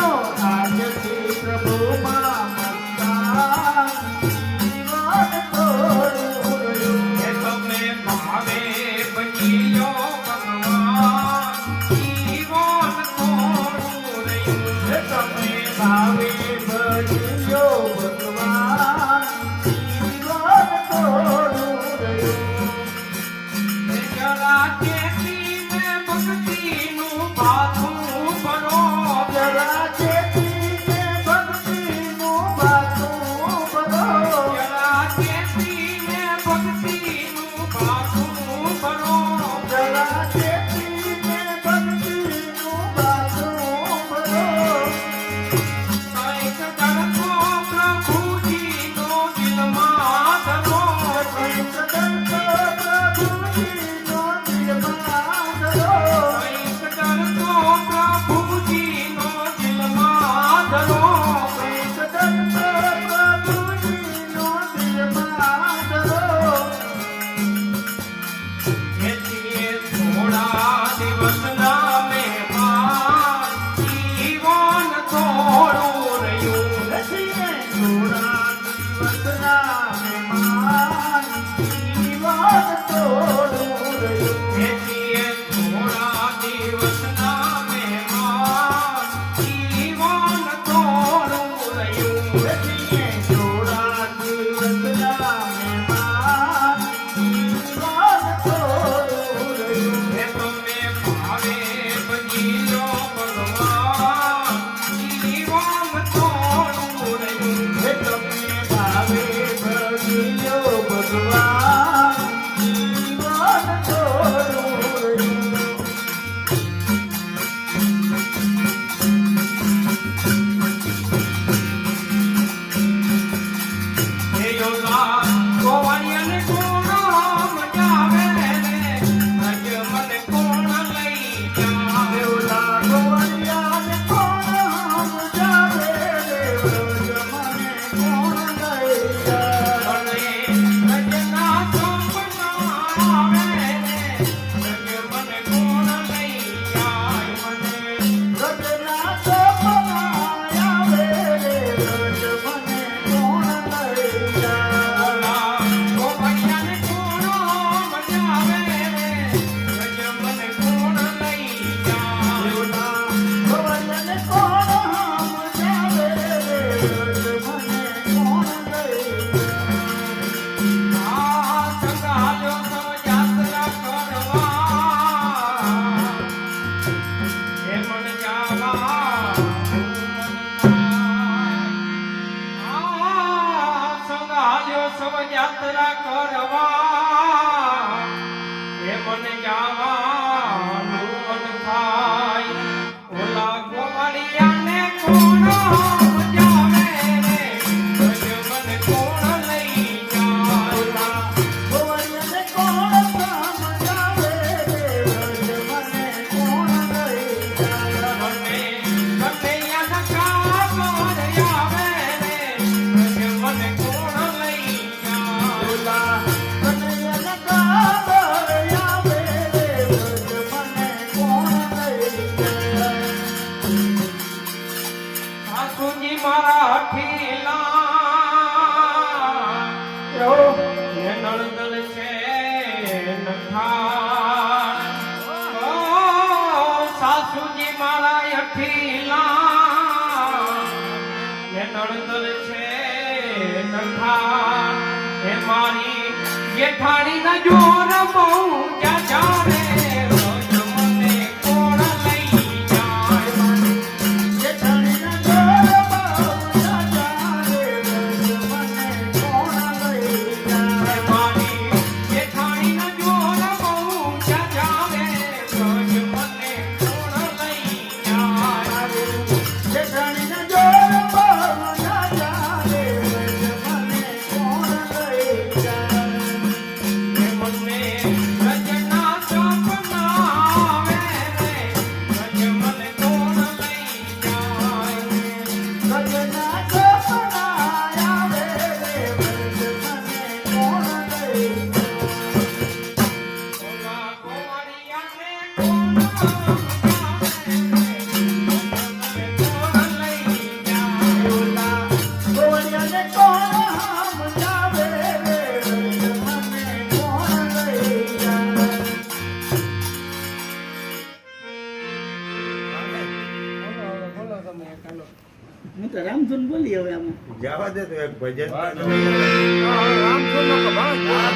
No. ભાવે ભજ્યો ભગવાન જીવન થોડું રહ્યું જરા ચેતી ને ભક્તિનું પાથું ભરો જરા ચેતી ને ભક્તિનું પાથું ભરો જરા ચેતી ને ભક્તિનું પાથું ભરો જરા ચેતી ને ભક્તિનું પાથું ભરો કંઈક તડકો પ્રભુજીનો દિલમાં ધરો કંઈક તડકો પ્રભુજીનો દિલમાં ધરો કંઈક તડકો પ્રભુજીનો દિલમાં ધરો કંઈક તડકો પ્રભુજીનો દિલમાં ધરો એથી થોડા દિવસના મહેમાન જીવન થોડું રહ્યું રસીએ થોડા દિવસના મહેમાન જીવન થોડું રહ્યું એથી થોડા દિવસના મહેમાન જીવન થોડું રહ્યું રસીએ થોડા દિવસના મહેમાન જીવન થોડું રહ્યું એ તમે ભાવે ભજીલો ભગવાન જીવન થોડું રહ્યું હે તમને ભાવે ભજ્યો ભગવાન જીવન થોડું રહ્યું હે યોલા ગોવાળિયાને કોણ મજાવે રે રજ મને કોણ લઈ જાય દેવલા ગોવળિયાને કોણ સમજાવે રે વ્રજ મને કોણ લઈ જાય મને રજના સપના આવે રે રજ મને કોણ લઈ જાય મને રજના સપના આવે રે વ્રજ મને કોણ લઈ જાય ગોવાળિયાને કોણ મજાવે રે રજ મને કોણ લઈ જાય દેવલા ગોવળિયાને કોણ સમજાવે રે વ્રજ મને કોણ લઈ જાય આ સંગાલો તો યાત્રા કરવા એ મન જાવા આ સંગાલો સવ યાત્રા કરવા એ મન જાવાનું મન થાય ઓલા ગોવાળિયાને કોણ મજાવે રે રજ મને કોણ લઈ જાય ગોવળિયાને કોણ સમજાવે રે વ્રજ મને કોણ લઈ જાય મને કનૈયાના કામ આવે રે રજ મને કોણ લઈ જાય ઓલા કનૈયાના કાબર આવે રે વ્રજ મને કોણ લઈ જાય સાસુજી મારા હઠીલા એ નળદલ છે નખા ઓ સાસુજી મારા હઠીલા એ નળદલ છે નખા એ મારી જેઠાણીના જોર બહુ જ્યાં રે રોજ મને કોણ લઈ જાય જેઠાણીના ગરબા જારે વ્રજ મને કોણ લઈ જાય મારી જેઠાણીના જોર બહુ જ્યાં રોજ મને કોણ લઈ જાય જેઠાણીના ગરબા જારે વ્રજ મને કોણ લઈ જાય મને રજના તો રામધૂન બોલી હવે આમાં જવા દે તો એક ભજન રામધૂનનો કભાર.